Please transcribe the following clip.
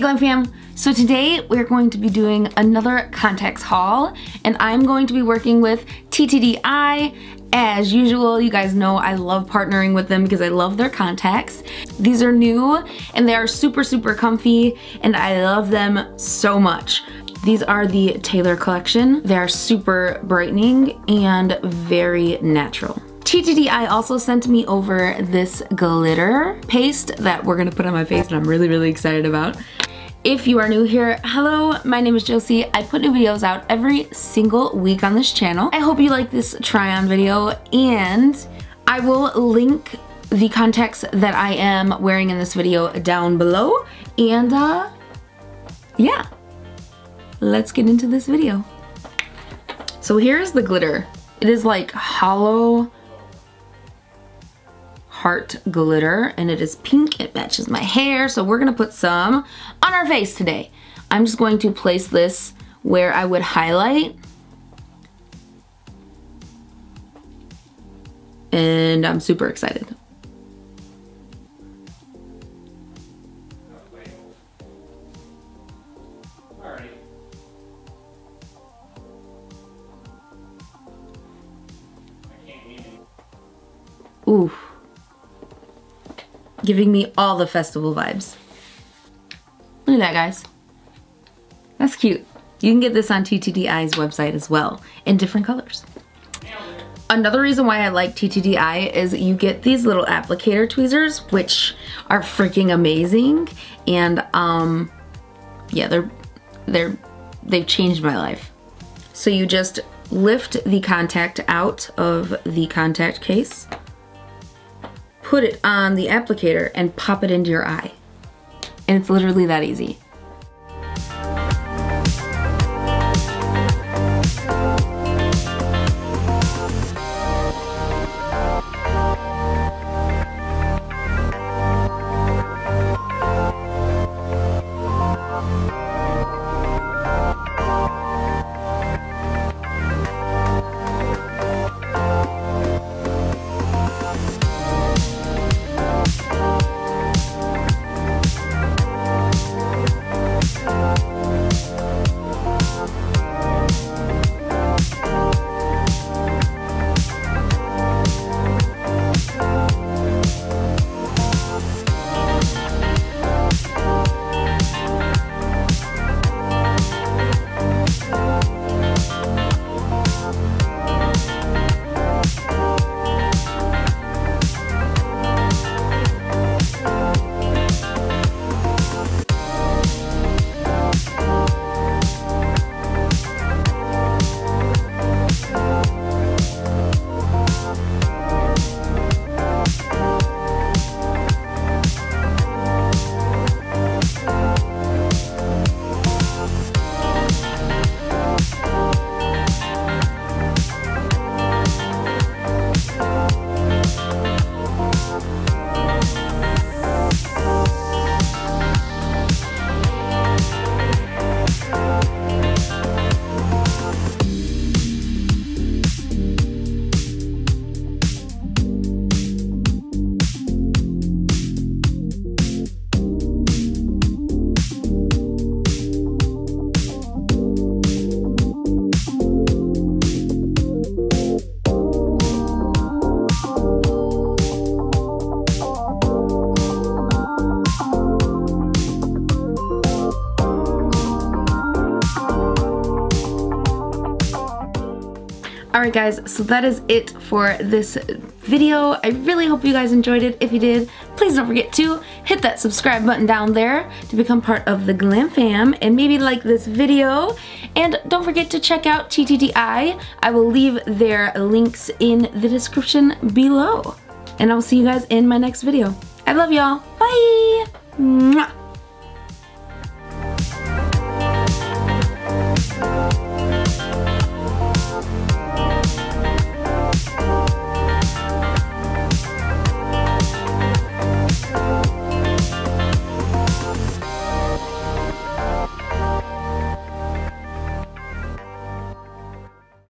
GlamFam, so today we're going to be doing another contacts haul, and I'm going to be working with TTDeye. As usual, you guys know I love partnering with them because I love their contacts. These are new and they are super comfy and I love them so much. These are the Taylor collection. They are super brightening and very natural. TTDeye also sent me over this glitter paste that we're gonna put on my face and I'm really excited about. If you are new here, hello, my name is Josie. I put new videos out every single week on this channel. I hope you like this try-on video, and I will link the contacts that I am wearing in this video down below. And yeah, let's get into this video. So here's the glitter. It is like hollow heart glitter and it is pink. It matches my hair, so we're gonna put some on our face today. I'm just going to place this where I would highlight, and I'm super excited. Ooh. Giving me all the festival vibes. Look at that, guys. That's cute. You can get this on TTDeye's website as well in different colors. Another reason why I like TTDeye is you get these little applicator tweezers, which are freaking amazing. And yeah, they've changed my life. So you just lift the contact out of the contact case, put it on the applicator, and pop it into your eye. And it's literally that easy. Alright guys, so that is it for this video. I really hope you guys enjoyed it. If you did, please don't forget to hit that subscribe button down there to become part of the GlamFam, and maybe like this video. And don't forget to check out TTDeye. I will leave their links in the description below. And I'll see you guys in my next video. I love y'all. Bye! Mwah.